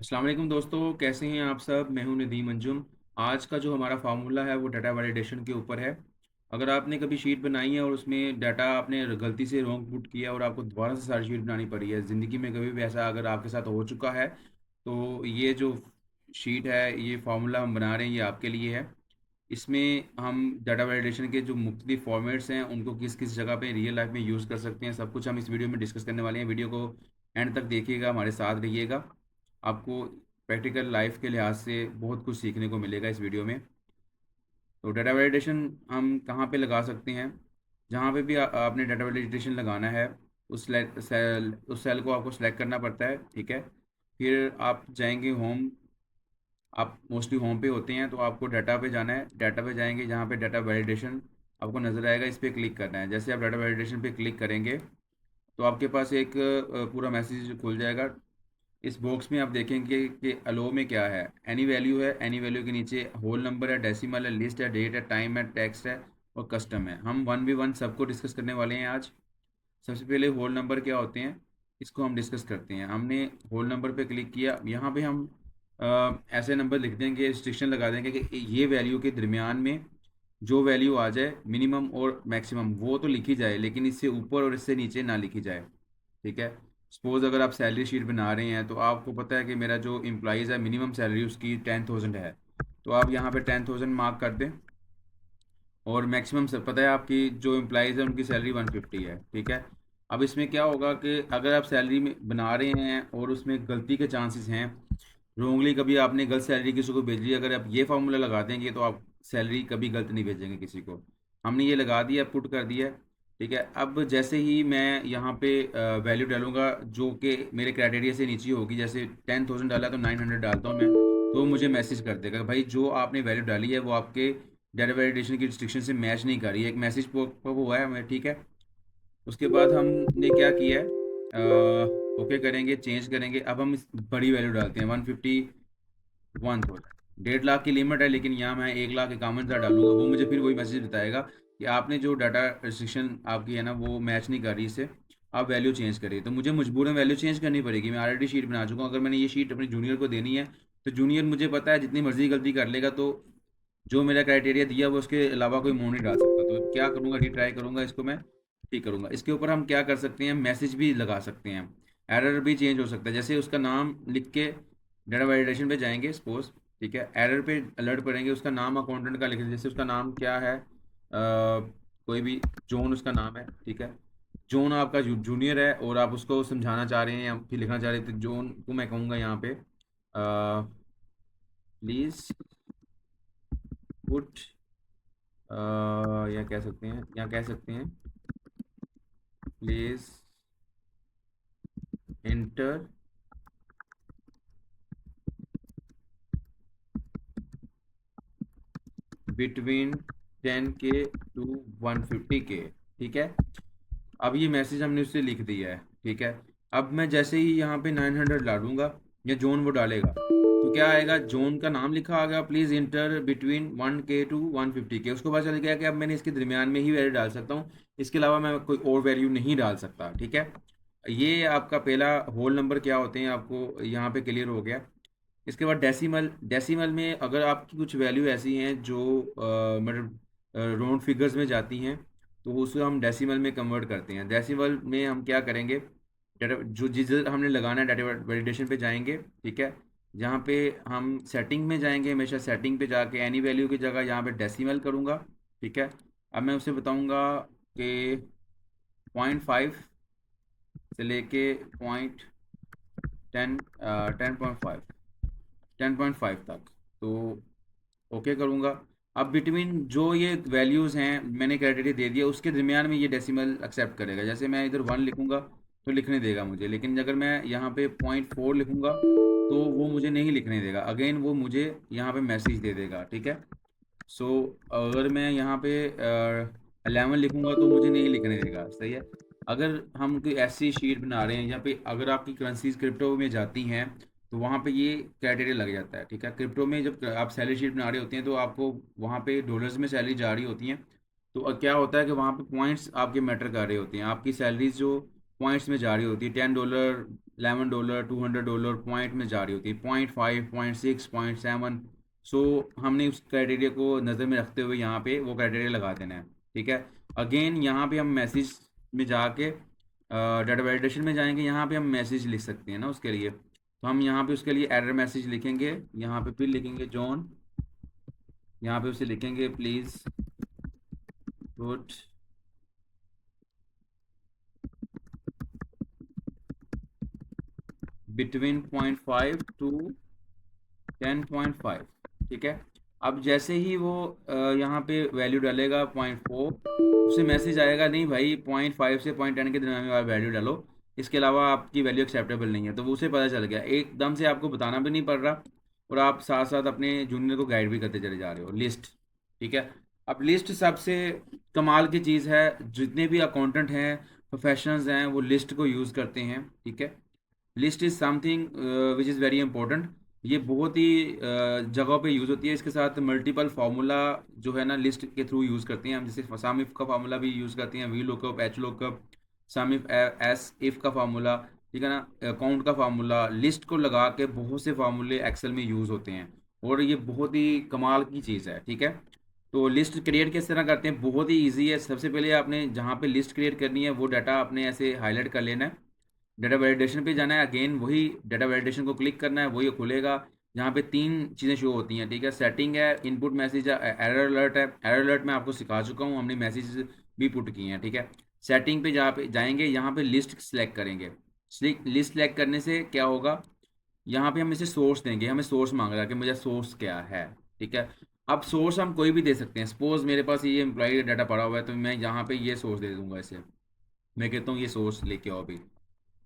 अस्सलाम वालेकुम दोस्तों, कैसे हैं आप सब। मैं हूं नदीम अंजुम। आज का जो हमारा फार्मूला है वो डाटा वैलिडेशन के ऊपर है। अगर आपने कभी शीट बनाई है और उसमें डाटा आपने गलती से रॉन्ग पुट किया और आपको दोबारा से सारी शीट बनानी पड़ी है, ज़िंदगी में कभी भी ऐसा अगर आपके साथ हो चुका है, तो ये जो शीट है, ये फार्मूला हम बना रहे हैं, ये आपके लिए है। इसमें हम डाटा वैलिडेशन के जो मुख्तलिफ फॉर्मेट्स हैं उनको किस किस जगह पे रियल लाइफ में यूज़ कर सकते हैं, सब कुछ हम इस वीडियो में डिस्कस करने वाले हैं। वीडियो को एंड तक देखिएगा, हमारे साथ रहिएगा। आपको प्रैक्टिकल लाइफ के लिहाज से बहुत कुछ सीखने को मिलेगा इस वीडियो में। तो डाटा वैलिडेशन हम कहाँ पे लगा सकते हैं? जहाँ पे भी आपने डाटा वैलिडेशन लगाना है, उस सेल को आपको सेलेक्ट करना पड़ता है, ठीक है। फिर आप जाएंगे होम। आप मोस्टली होम पे होते हैं, तो आपको डाटा पे जाना है। डाटा पे जाएंगे, जहाँ पे डाटा वैलिडेशन आपको नज़र आएगा, इस पर क्लिक करना है। जैसे आप डाटा वैलिडेशन पे क्लिक करेंगे तो आपके पास एक पूरा मैसेज खुल जाएगा। इस बॉक्स में आप देखेंगे कि अलो में क्या है। एनी वैल्यू है, एनी वैल्यू के नीचे होल नंबर है, डेसिमल है, लिस्ट है, डेट है, टाइम है, टेक्स्ट है और कस्टम है। हम वन बी वन सबको डिस्कस करने वाले हैं आज। सबसे पहले होल नंबर क्या होते हैं, इसको हम डिस्कस करते हैं। हमने होल नंबर पे क्लिक किया। यहाँ पे हम ऐसे नंबर लिख देंगे, रिस्ट्रिक्शन लगा देंगे कि ये वैल्यू के दरमियान में जो वैल्यू आ जाए, मिनिमम और मैक्सिमम, वो तो लिखी जाए, लेकिन इससे ऊपर और इससे नीचे ना लिखी जाए, ठीक है। सपोज़ अगर आप सैलरी शीट बना रहे हैं, तो आपको पता है कि मेरा जो एम्प्लॉइज़ है, मिनिमम सैलरी उसकी 10,000 है, तो आप यहाँ पे 10,000 मार्क कर दें। और मैक्सिमम से पता है आपकी जो एम्प्लॉइज़ है उनकी सैलरी 150 है, ठीक है। अब इसमें क्या होगा कि अगर आप सैलरी में बना रहे हैं और उसमें गलती के चांसेस हैं, रोंगली कभी आपने गलत सैलरी किसी को भेज दी, अगर आप ये फार्मूला लगा देंगे तो आप सैलरी कभी गलत नहीं भेजेंगे किसी को। हमने ये लगा दिया, पुट कर दिया, ठीक है। अब जैसे ही मैं यहाँ पे वैल्यू डालूंगा जो कि मेरे क्राइटेरिया से नीचे होगी, जैसे 10,000 डाला तो 900 डालता हूँ मैं, तो मुझे मैसेज कर देगा कि भाई जो आपने वैल्यू डाली है वो आपके डाटा वैलिडेशन की रिस्ट्रिक्शन से मैच नहीं कर रही है। एक मैसेज पॉप हुआ है हमें, ठीक है। उसके बाद हमने क्या किया है, ओके करेंगे, चेंज करेंगे। अब हम इस बड़ी वैल्यू डालते हैं, 151,000। 1.5 लाख की लिमिट है, लेकिन यहाँ मैं 1,51,000 डालूंगा, वो मुझे फिर वही मैसेज बताएगा कि आपने जो डाटा रिस्ट्रिक्शन आपकी है ना, वो मैच नहीं कर रही इससे, आप वैल्यू चेंज करिए। तो मुझे मजबूरन वैल्यू चेंज करनी पड़ेगी। मैं ऑलरेडी शीट बना चुका हूँ। अगर मैंने ये शीट अपने जूनियर को देनी है, तो जूनियर मुझे पता है जितनी मर्जी गलती कर लेगा, तो जो मेरा क्राइटेरिया दिया वो उसके अलावा कोई मुंह नहीं डाल सकता। तो क्या करूँगा, रीट्राई करूँगा, इसको मैं ठीक करूँगा। इसके ऊपर हम क्या कर सकते हैं, मैसेज भी लगा सकते हैं। एरर भी चेंज हो सकता है, जैसे उसका नाम लिख के डाटा वैलिडेशन पे जाएंगे सपोज, ठीक है। एरर पे अलर्ट पड़ेंगे, उसका नाम अकाउंटेंट का लिख दें। जैसे उसका नाम क्या है, कोई भी, जॉन उसका नाम है, ठीक है। जॉन आपका जूनियर है और आप उसको समझाना चाह रहे हैं या फिर लिखना चाह रहे हैं, तो जॉन को मैं कहूँगा यहाँ पे प्लीज़ पुट, या कह सकते हैं, या कह सकते हैं please inter between 10K to 150K, ठीक है। अब ये मैसेज हमने उससे लिख दिया है, ठीक है। अब मैं जैसे ही यहाँ पे 900 डालूंगा, या जोन वो डालेगा, तो क्या आएगा, जोन का नाम लिखा आ गया, please inter between 1K to 150K। उसको पता चल गया कि अब मैंने इसके दरमियान में ही वैल्यू डाल सकता हूँ, इसके अलावा मैं कोई और वैल्यू नहीं डाल सकता, ठीक है। ये आपका पहला होल नंबर क्या होते हैं आपको यहाँ पे क्लियर हो गया। इसके बाद डेसिमल। डेसिमल में अगर आपकी कुछ वैल्यू ऐसी हैं जो मतलब राउंड फिगर्स में जाती हैं, तो उसको हम डेसिमल में कन्वर्ट करते हैं। डेसिमल में हम क्या करेंगे, डाटा जो जिस हमने लगाना है, डाटा वैलिडेशन पे जाएंगे, ठीक है। जहाँ पे हम सेटिंग में जाएंगे, हमेशा सेटिंग पे जाके एनी वैल्यू की जगह यहाँ पे डेसिमल करूँगा, ठीक है। अब मैं उसे बताऊँगा कि 0.5 से लेके पॉइंट 10.5, 10.5 तक, तो ओके करूँगा। अब बिटवीन जो ये वैल्यूज़ हैं मैंने क्राइटेरिया दे दिया, उसके दरमियान में ये डेसिमल एक्सेप्ट करेगा। जैसे मैं इधर 1 लिखूँगा तो लिखने देगा मुझे, लेकिन अगर मैं यहाँ पे 0.4 लिखूँगा तो वो मुझे नहीं लिखने देगा, अगेन वो मुझे यहाँ पे मैसेज दे देगा, ठीक है। सो अगर मैं यहाँ पे 11 लिखूँगा तो मुझे नहीं लिखने देगा, सही है। अगर हम कोई ऐसी शीट बना रहे हैं यहाँ पे, अगर आपकी करेंसीज क्रिप्टो में जाती हैं, तो वहाँ पे ये क्राइटेरिया लग जाता है, ठीक है। क्रिप्टो में जब आप सैलरी शीट बना रहे होते हैं, तो आपको वहाँ पे डॉलर्स में सैलरी जा रही होती हैं, तो क्या होता है कि वहाँ पे पॉइंट्स आपके मैटर कर रहे होते हैं। आपकी सैलरीज जो पॉइंट्स में जा रही होती है, $10 $11, $200 पॉइंट में जा रही होती है, 0.5, 0.6, 0.7। सो हमने उस क्राइटेरिया को नज़र में रखते हुए यहाँ पे वो क्राइटेरिया लगा देना है, ठीक है। अगेन यहाँ पे हम मैसेज में जाके डाटा वैलिडेशन में जाएंगे, यहाँ पे हम मैसेज लिख सकते हैं ना उसके लिए, तो हम यहाँ पे उसके लिए एरर मैसेज लिखेंगे, यहाँ पे फिर लिखेंगे जॉन, यहाँ पे उसे लिखेंगे प्लीज़ पुट बिटवीन 0.5 टू 10.5, ठीक है। अब जैसे ही वो यहाँ पे वैल्यू डालेगा 0.4, उसे मैसेज आएगा नहीं भाई 0.5 से 0.10 के दरमियान में आप वैल्यू डालो, इसके अलावा आपकी वैल्यू एक्सेप्टेबल नहीं है। तो वो उसे पता चल गया, एकदम से आपको बताना भी नहीं पड़ रहा, और आप साथ साथ अपने जूनियर को गाइड भी करते चले जा रहे हो। लिस्ट, ठीक है। अब लिस्ट सबसे कमाल की चीज़ है, जितने भी अकाउंटेंट हैं, प्रोफेशनल्स हैं, वो लिस्ट को यूज़ करते हैं, ठीक है। List is something which is very important. ये बहुत ही जगहों पे यूज़ होती है, इसके साथ मल्टीपल फार्मूला जो है ना लिस्ट के थ्रू यूज़ करते हैं हम, जैसे सम इफ का फार्मूला भी यूज़ करते हैं, V lookup, H lookup, sum if, S if का फार्मूला, ठीक है ना, काउंट का फार्मूला, लिस्ट को लगा के बहुत से फार्मूले एक्सेल में यूज़ होते हैं, और ये बहुत ही कमाल की चीज़ है, ठीक है। तो लिस्ट क्रिएट किस तरह करते हैं, बहुत ही ईजी है। सबसे पहले आपने जहाँ पे लिस्ट क्रिएट करनी है वो डाटा आपने ऐसे हाईलाइट कर लेना है, डाटा वैलिडेशन पे जाना है, अगेन वही डाटा वैलिडेशन को क्लिक करना है, वही खुलेगा। यहाँ पे तीन चीज़ें शो होती हैं, ठीक है। सेटिंग है, इनपुट मैसेज है, एरर अलर्ट है। एरर अलर्ट मैं आपको सिखा चुका हूँ, हमने मैसेज भी पुट किए हैं, ठीक है। सेटिंग पे जहाँ पे जाएंगे, यहाँ पे लिस्ट सेलेक्ट करेंगे। लिस्ट सेलेक्ट करने से क्या होगा, यहाँ पे हम इसे सोर्स देंगे, हमें सोर्स मांग रहा है कि मुझे सोर्स क्या है, ठीक है। अब सोर्स हम कोई भी दे सकते हैं, सपोज मेरे पास ये एम्प्लॉय डाटा पड़ा हुआ है, तो मैं यहाँ पे ये सोर्स दे दूंगा इसे, मैं कहता हूँ ये सोर्स लेके आओ अभी।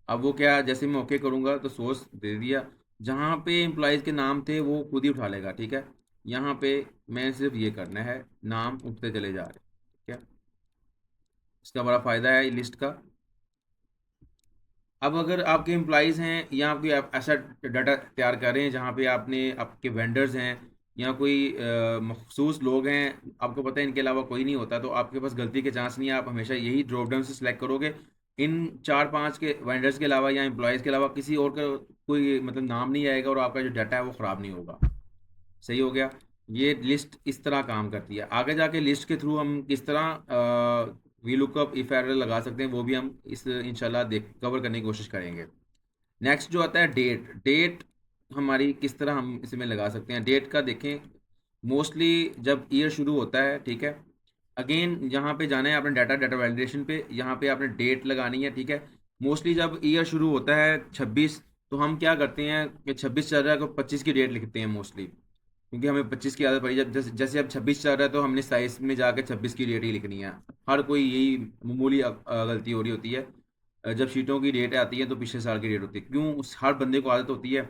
अब वो क्या, जैसे मैं ओके करूँगा तो सोर्स दे दिया, जहाँ पे एम्प्लॉयज़ के नाम थे वो खुद ही उठा लेगा, ठीक है। यहाँ पे मैं सिर्फ ये करना है, नाम उठते चले जा रहे, ठीक है। इसका बड़ा फ़ायदा है लिस्ट का। अब अगर आपके एम्प्लॉयज़ हैं, या आपकी आप ऐसा डाटा तैयार कर रहे हैं जहाँ पे आपने आपके वेंडर्स हैं, या कोई मखसूस लोग हैं, आपको पता है इनके अलावा कोई नहीं होता, तो आपके पास गलती के चांस नहीं है, आप हमेशा यही ड्रॉप डाउन से सिलेक्ट करोगे। इन 4-5 के वेंडर्स के अलावा या एम्प्लॉयज़ के अलावा किसी और का कोई मतलब नाम नहीं आएगा, और आपका जो डाटा है वो ख़राब नहीं होगा। सही हो गया। ये लिस्ट इस तरह काम करती है। आगे जाके लिस्ट के थ्रू हम किस तरह वी लुकअप, इफ एरर लगा सकते हैं, वो भी हम इस इंशाल्लाह देख कवर करने की कोशिश करेंगे। नेक्स्ट जो आता है डेट, डेट हमारी किस तरह हम इसमें लगा सकते हैं। डेट का देखें, मोस्टली जब ईयर शुरू होता है, ठीक है। अगेन यहाँ पे जाना है आपने डाटा डाटा वैलिडेशन पे, यहाँ पे आपने डेट लगानी है, ठीक है। मोस्टली जब ईयर शुरू होता है 26, तो हम क्या करते हैं कि 26 चल रहा है तो 25 की डेट लिखते हैं मोस्टली, क्योंकि हमें 25 की आदत पड़ी। जब जैसे जैसे अब 26 चल रहा है तो हमने साइज में जाकर 26 की डेट ही लिखनी है। हर कोई यही मामूली गलती हो रही होती है। जब शीटों की डेट आती है तो पिछले साल की डेट होती है, क्यों, उस हर बंदे को आदत होती है,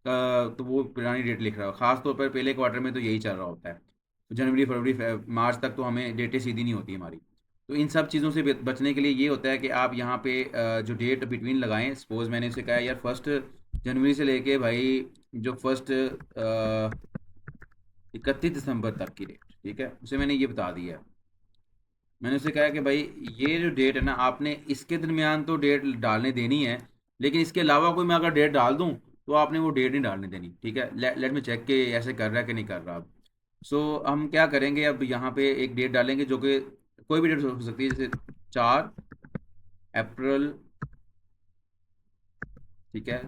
तो वो पुरानी डेट लिख रहा है। ख़ास तौर पर पहले क्वार्टर में तो यही चल रहा होता है, तो जनवरी फरवरी मार्च तक तो हमें डेटें सीधी नहीं होती हमारी। तो इन सब चीज़ों से बचने के लिए ये होता है कि आप यहाँ पे जो डेट बिटवीन लगाएं, सपोज मैंने उसे कहा यार 1 जनवरी से लेके भाई जो 31 दिसंबर तक की डेट, ठीक है, उसे मैंने ये बता दिया है। मैंने उसे कहा कि भाई ये जो डेट है ना, आपने इसके दरमियान तो डेट डालने देनी है, लेकिन इसके अलावा कोई मैं अगर डेट डाल दूं तो आपने वो डेट नहीं डालने देनी, ठीक है। लेट में चेक के ऐसे कर रहा है कि नहीं कर रहा। सो हम क्या करेंगे, अब यहाँ पे एक डेट डालेंगे जो कि कोई भी डेट हो सकती है, जैसे 4 अप्रैल, ठीक है,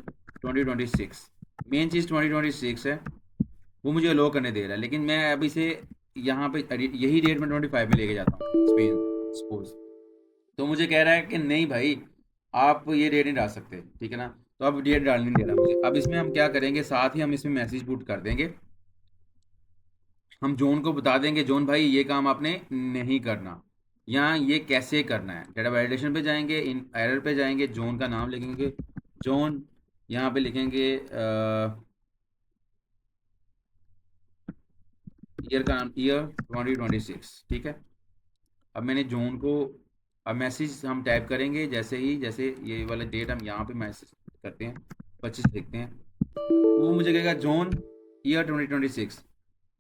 2026। मेन चीज़ 2026 है, वो मुझे अलो करने दे रहा है, लेकिन मैं अब इसे यहाँ पे यही डेट में 25 में लेके जाता हूँ स्पेन सपोज, तो मुझे कह रहा है कि नहीं भाई आप ये डेट नहीं डाल सकते, ठीक है ना। तो अब डेट डालने नहीं दे रहा मुझे। अब इसमें हम क्या करेंगे, साथ ही हम इसमें मैसेज पुट कर देंगे, हम जोन को बता देंगे जोन भाई ये काम आपने नहीं करना, यहाँ ये कैसे करना है। डाटा वैलिडेशन पे जाएंगे, इन एरर पे जाएंगे, जोन का नाम लिखेंगे जोन, यहाँ पे लिखेंगे ईयर का नाम ईयर 2026, ठीक है। अब मैंने जोन को, अब मैसेज हम टाइप करेंगे, जैसे ये वाला डेट हम यहाँ पे मैसेज करते हैं, 25 लिखते हैं, तो वो मुझे कहेगा जोन ईयर 2026,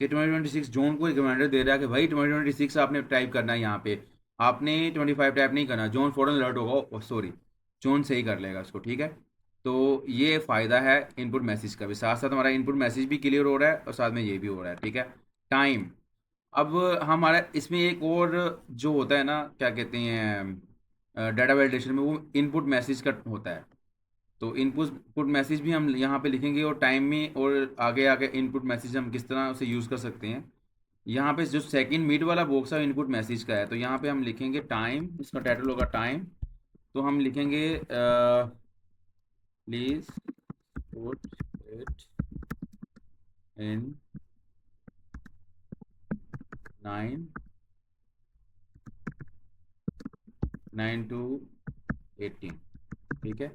कि 2026 जोन को एक रिमाइंडर दे रहा है कि भाई 2026 आपने टाइप करना है यहाँ पे, आपने 25 टाइप नहीं करना। जोन फ़ौरन अलर्ट होगा, सॉरी, जोन सही कर लेगा उसको, ठीक है। तो ये फ़ायदा है इनपुट मैसेज का भी, साथ साथ हमारा इनपुट मैसेज भी क्लियर हो रहा है और साथ में ये भी हो रहा है, ठीक है। टाइम, अब हमारा इसमें एक और जो होता है ना, क्या कहते हैं, डाटा वैलिडेशन में, वो इनपुट मैसेज का होता है। तो इनपुट मैसेज भी हम यहाँ पे लिखेंगे, और टाइम में, और आगे आगे इनपुट मैसेज हम किस तरह उसे यूज़ कर सकते हैं। यहाँ पे जो सेकंड मिड वाला बॉक्स है इनपुट मैसेज का है, तो यहाँ पे हम लिखेंगे टाइम, इसका टाइटल होगा टाइम। तो हम लिखेंगे please put it in 9 9 to 18, ठीक है।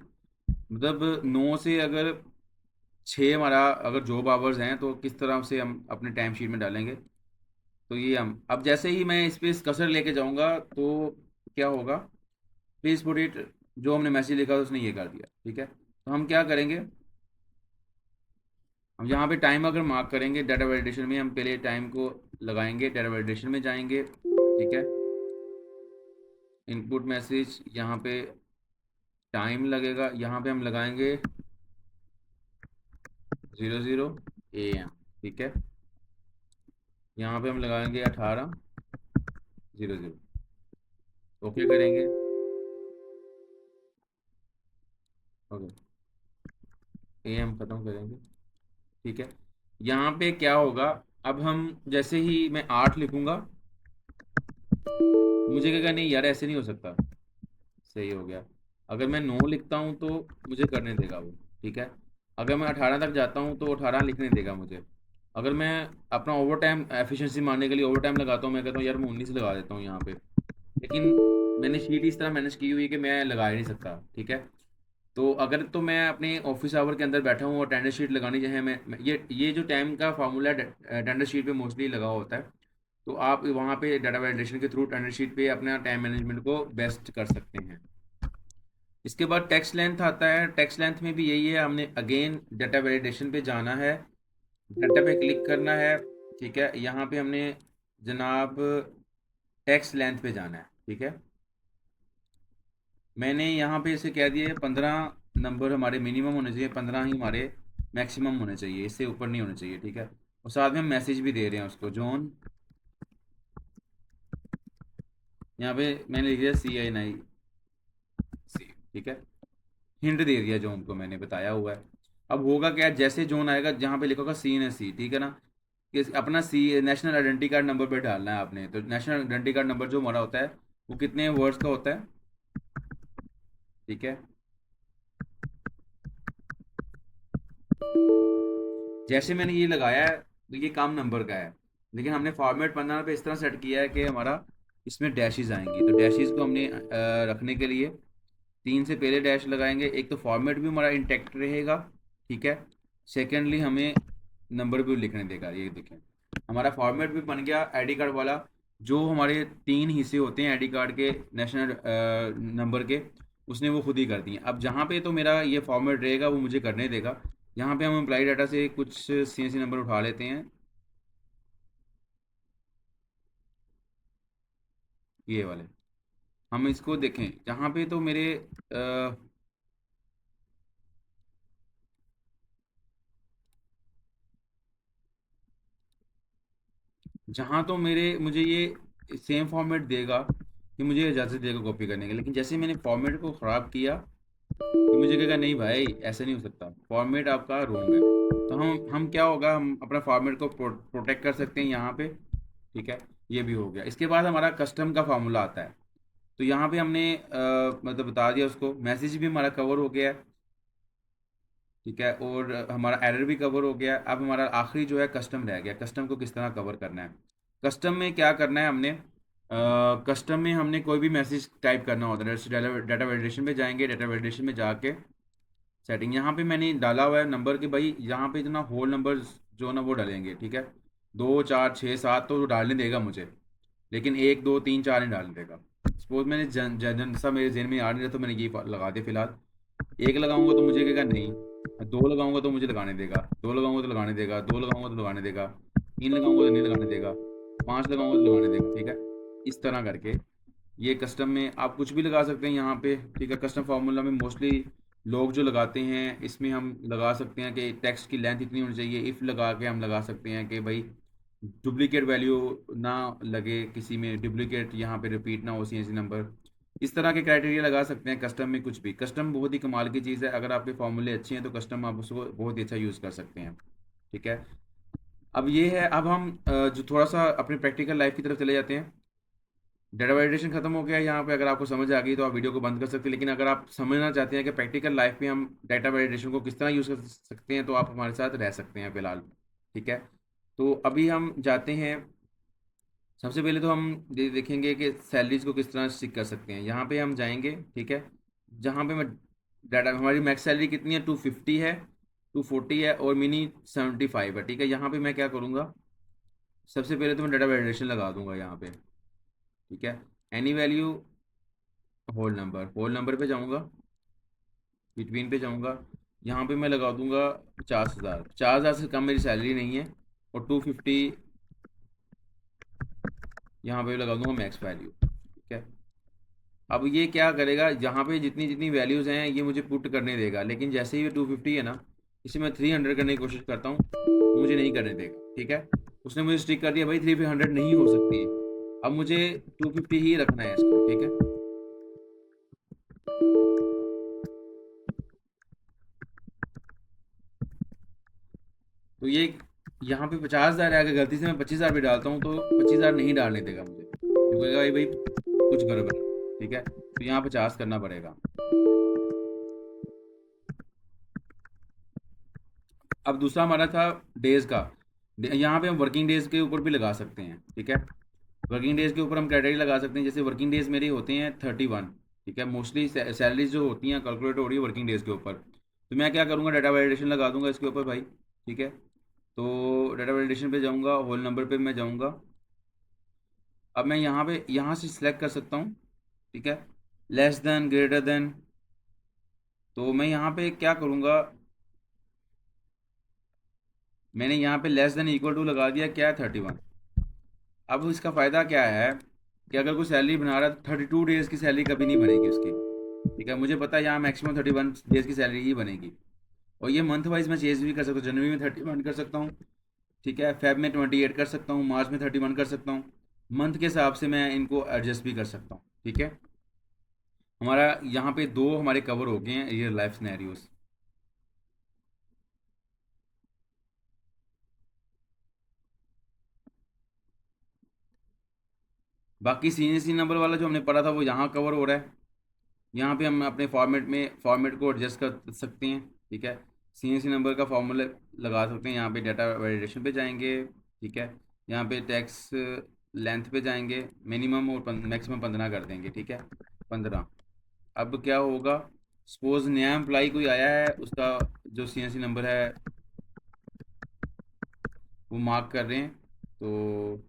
मतलब 9 से अगर 6 हमारा अगर जॉब आवर्स हैं, तो किस तरह से हम अपने टाइम शीट में डालेंगे। तो ये हम अब जैसे ही मैं इस पे कसर लेके जाऊंगा, तो क्या होगा, प्लीज पुट इट, जो हमने मैसेज लिखा था उसने ये कर दिया, ठीक है। तो हम क्या करेंगे, हम यहाँ पे टाइम अगर मार्क करेंगे डाटा वैलिडेशन में, हम पहले टाइम को लगाएंगे, डाटा वैलिडेशन में जाएंगे, ठीक है। इनपुट मैसेज, यहाँ पे टाइम लगेगा, यहाँ पे हम लगाएंगे 00 AM, ठीक है। यहाँ पे हम लगाएंगे 18:00, ओके करेंगे, ओके, AM ख़त्म करेंगे, ठीक है। यहाँ पे क्या होगा, अब हम जैसे ही मैं 8 लिखूंगा, मुझे कहेगा नहीं यार ऐसे नहीं हो सकता, सही हो गया। अगर मैं 9 लिखता हूँ तो मुझे करने देगा वो, ठीक है। अगर मैं 18 तक जाता हूँ तो 18 लिखने देगा मुझे। अगर मैं अपना ओवर टाइम एफिशिएंसी मारने के लिए ओवर टाइम लगाता हूँ, मैं कहता हूँ यार मैं 19 लगा देता हूँ यहाँ पे, लेकिन मैंने शीट इस तरह मैनेज की हुई है कि मैं लगा ही नहीं सकता, ठीक है। तो अगर तो मैं अपने ऑफिस आवर के अंदर बैठा हूँ और अटेंडेंस शीट लगानी चाहे, ये जो टाइम का फार्मूला अटेंडेंस शीट पे मोस्टली लगा होता है, तो आप वहाँ पे डाटा वैलिडेशन के थ्रू अटेंडेंस शीट पे अपना टाइम मैनेजमेंट को बेस्ट कर सकते हैं। इसके बाद टेक्स्ट लेंथ आता है, टेक्स्ट लेंथ में भी यही है, हमने अगेन डाटा वैलिडेशन पे जाना है, डाटा पे क्लिक करना है, ठीक है। यहाँ पे हमने जनाब टेक्स्ट लेंथ पे जाना है, ठीक है। मैंने यहाँ पे इसे कह दिया 15 नंबर हमारे मिनिमम होने चाहिए, 15 ही हमारे मैक्सिमम होने चाहिए, इससे ऊपर नहीं होने चाहिए, ठीक है। और साथ में हम मैसेज भी दे रहे हैं उसको, जॉन, यहाँ पे मैंने लिख दिया CINIC, ठीक है। हिंट दे दिया जॉन को, मैंने बताया हुआ है। अब होगा क्या, जैसे जॉन आएगा जहाँ पे लिखा होगा CNSC, ठीक है ना, कि अपना नेशनल आइडेंटिटी कार्ड नंबर पे डालना है आपने। तो नेशनल आइडेंटिटी कार्ड नंबर जो हमारा होता है वो कितने वर्ड्स का होता है, ठीक है। जैसे मैंने ये लगाया है, तो ये कम नंबर का है, लेकिन हमने फॉर्मेट 15 पे इस तरह सेट किया है कि हमारा इसमें डैशेज आएंगी। तो डैशेज को हमने रखने के लिए 3 से पहले डैश लगाएंगे, एक तो फॉर्मेट भी हमारा इंटैक्ट रहेगा, ठीक है। सेकेंडली हमें नंबर भी लिखने देगा, ये देखें हमारा फॉर्मेट भी बन गया आईडी कार्ड वाला। जो हमारे 3 हिस्से होते हैं आईडी कार्ड के, नेशनल नंबर के, उसने वो खुद ही कर दिए। अब जहाँ पे तो मेरा ये फॉर्मेट रहेगा वो मुझे करने देगा। यहाँ पे हम एम्प्लॉय डाटा से कुछ CNC नंबर उठा लेते हैं, ये वाले। हम इसको देखें, जहाँ पे तो मेरे जहाँ तो मेरे मुझे ये सेम फॉर्मेट देगा कि मुझे इजाज़त देगा कॉपी करने की, लेकिन जैसे मैंने फॉर्मेट को ख़राब किया तो मुझे कहेगा नहीं भाई ऐसे नहीं हो सकता, फॉर्मेट आपका रॉन्ग है। तो हम क्या होगा, हम अपना फॉर्मेट को प्रोटेक्ट कर सकते हैं यहाँ पे, ठीक है। ये भी हो गया। इसके बाद हमारा कस्टम का फार्मूला आता है। तो यहाँ पे हमने मतलब बता दिया उसको, मैसेज भी हमारा कवर हो गया है, ठीक है, और हमारा एरर भी कवर हो गया। अब हमारा आखिरी जो है कस्टम रह गया, कस्टम को किस तरह कवर करना है। कस्टम में क्या करना है हमने, कस्टम में हमने कोई भी मैसेज टाइप करना होता है, जैसे डाटा वैलिडेशन पे जाएंगे, डाटा वैलिडेशन में जाके सेटिंग, यहाँ पे मैंने डाला हुआ है नंबर के भाई, यहाँ पे इतना होल नंबर जो ना वो डालेंगे, ठीक है। 2 4 6 7 तो डालने देगा मुझे, लेकिन 1 2 3 4 नहीं डालने देगा। सपोज मैंने जन जन जन सा मेरे जहन में आ नहीं रहा, तो मैंने ये लगा दिया फिलहाल। 1 लगाऊंगा तो मुझे कहेगा नहीं, 2 लगाऊंगा तो मुझे लगाने देगा, 2 लगाऊंगा तो लगाने देगा, 2 लगाऊंगा तो लगाने देगा, 3 लगाऊंगा तो नहीं लगाने देगा, 5 लगाऊंगा तो लगाने देगा, ठीक है। इस तरह करके ये कस्टम में आप कुछ भी लगा सकते हैं यहाँ पे, ठीक है। कस्टम फार्मूला में मोस्टली लोग जो लगाते हैं इसमें हम लगा सकते हैं कि टेक्स्ट की लेंथ इतनी होनी चाहिए, इफ़ लगा के हम लगा सकते हैं कि भाई डुप्लीकेट वैल्यू ना लगे, किसी में डुप्लीकेट यहाँ पे रिपीट ना हो सीएनसी नंबर। इस तरह के क्राइटेरिया लगा सकते हैं कस्टम में। कुछ भी कस्टम बहुत ही कमाल की चीज़ है, अगर आपके फॉर्मूले अच्छे हैं तो कस्टम आप उसको बहुत ही अच्छा यूज़ कर सकते हैं। ठीक है, अब ये है, अब हम जो थोड़ा सा अपने प्रैक्टिकल लाइफ की तरफ चले जाते हैं। डेटा वैलिडेशन खत्म हो गया है यहाँ पे, अगर आपको समझ आ गई तो आप वीडियो को बंद कर सकते हैं, लेकिन अगर आप समझना चाहते हैं कि प्रैक्टिकल लाइफ में हम डेटा वैलिडेशन को किस तरह यूज़ कर सकते हैं तो आप हमारे साथ रह सकते हैं फिलहाल। ठीक है, तो अभी हम जाते हैं। सबसे पहले तो हम देखेंगे कि सैलरीज को किस तरह चेक कर सकते हैं। यहाँ पे हम जाएंगे, ठीक है, जहाँ पे मैं डाटा, हमारी मैक्स सैलरी कितनी है, 250 है, 240 है और मिनी 75 है। ठीक है, यहाँ पे मैं क्या करूँगा, सबसे पहले तो मैं डाटा वैलिडेशन लगा दूंगा यहाँ पे। ठीक है, एनी वैल्यू होल नंबर पे जाऊँगा, बिटवीन पे जाऊँगा, यहाँ पे मैं लगा दूंगा 50,000। 50,000 से कम मेरी सैलरी नहीं है, और 250 यहाँ पे लगा दूंगा मैक्स वैल्यू। ठीक है, अब ये क्या करेगा, यहाँ पे जितनी जितनी वैल्यूज़ हैं ये मुझे पुट करने देगा, लेकिन जैसे ही ये 250 है ना, इसे मैं 300 करने की कोशिश करता हूँ तो मुझे नहीं करने देगा। ठीक है, उसने मुझे स्टिक कर दिया भाई 300 नहीं हो सकती है, अब मुझे 250 ही रखना है इसको। ठीक है, तो ये यहाँ पे 50,000 है, अगर गलती से मैं 25,000 भी डालता हूँ तो 25,000 नहीं डालने देगा मुझे, क्योंकि कहेगा भाई कुछ गड़बड़ है। ठीक है, तो यहाँ 50 करना पड़ेगा। अब दूसरा हमारा था डेज का। यहाँ पे हम वर्किंग डेज के ऊपर भी लगा सकते हैं। ठीक है, वर्किंग डेज के ऊपर हम क्राइटेरिया लगा सकते हैं, जैसे वर्किंग डेज मेरी होते हैं 31। ठीक है, मोस्टली सैलरीज जो होती हैं कैलकुलेट हो रही है वर्किंग डेज के ऊपर, तो मैं क्या करूँगा, डाटा वैलिडेशन लगा दूंगा इसके ऊपर भाई। ठीक है, तो डाटा वैलिडेशन पे जाऊँगा, होल नंबर पे मैं जाऊँगा। अब मैं यहाँ पे यहाँ से सिलेक्ट कर सकता हूँ। ठीक है, लेस देन ग्रेटर देन, तो मैं यहाँ पे क्या करूँगा, मैंने यहाँ पे लेस देन इक्वल टू लगा दिया, क्या है 31। अब इसका फ़ायदा क्या है कि अगर कोई सैलरी बना रहा है तो 32 डेज़ की सैलरी कभी नहीं बनेगी उसकी। ठीक है, मुझे पता है यहाँ मैक्सिमम 31 डेज़ की सैलरी ही बनेगी, और ये मंथ वाइज मैं चेंज भी कर सकता हूँ। जनवरी में 31 कर सकता हूँ, ठीक है, फेब में 28 कर सकता हूँ, मार्च में 31 कर सकता हूँ। मंथ के हिसाब से मैं इनको एडजस्ट भी कर सकता हूँ। ठीक है, हमारा यहाँ पे दो हमारे कवर हो गए हैं रियल लाइफ सिनेरियोज। बाकी सीएनसी नंबर वाला जो हमने पढ़ा था वो यहाँ कवर हो रहा है। यहाँ पे हम अपने फॉर्मेट को एडजस्ट कर सकते हैं। ठीक है, सीएनसी नंबर का फॉर्मूला लगा सकते हैं, यहाँ पे डाटा वैलिडेशन पे जाएंगे। ठीक है, यहाँ पे टैक्स लेंथ पे जाएंगे, मिनिमम और मैक्सिमम 15 कर देंगे। ठीक है, 15। अब क्या होगा, सपोज नया एम्प्लाई कोई आया है, उसका जो सीएनसी नंबर है वो मार्क कर रहे हैं, तो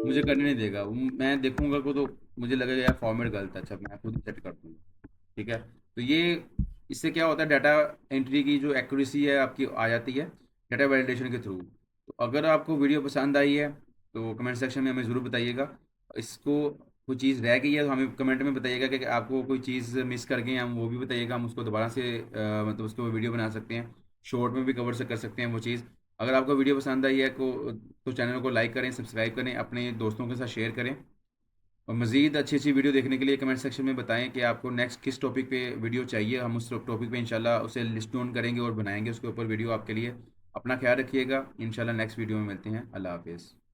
मुझे करने नहीं देगा मैं देखूंगा को तो मुझे लगेगा यार फॉर्मेट गलत है, अच्छा मैं खुद सेट कर दूंगा। ठीक है, तो ये इससे क्या होता है, डाटा एंट्री की जो एक्यूरेसी है आपकी आ जाती है डाटा वैलिडेशन के थ्रू। तो अगर आपको वीडियो पसंद आई है तो कमेंट सेक्शन में हमें ज़रूर बताइएगा। इसको कोई चीज़ रह गई है तो हमें कमेंट में बताइएगा कि आपको कोई चीज़ मिस कर गए हैं, हम वो भी बताइएगा, हम उसको दोबारा से मतलब उसको वीडियो बना सकते हैं, शॉर्ट में भी कवर से कर सकते हैं वो चीज़। अगर आपको वीडियो पसंद आई है तो चैनल को लाइक करें, सब्सक्राइब करें, अपने दोस्तों के साथ शेयर करें, और मज़ीद अच्छी अच्छी वीडियो देखने के लिए कमेंट सेक्शन में बताएं कि आपको नेक्स्ट किस टॉपिक पे वीडियो चाहिए। हम उस टॉपिक पे इंशाल्लाह उसे लिस्ट डाउन करेंगे और बनाएंगे उसके ऊपर वीडियो आपके लिए। अपना ख्याल रखिएगा, इंशाल्लाह नेक्स्ट वीडियो में मिलते हैं। अल्लाह हाफिज़।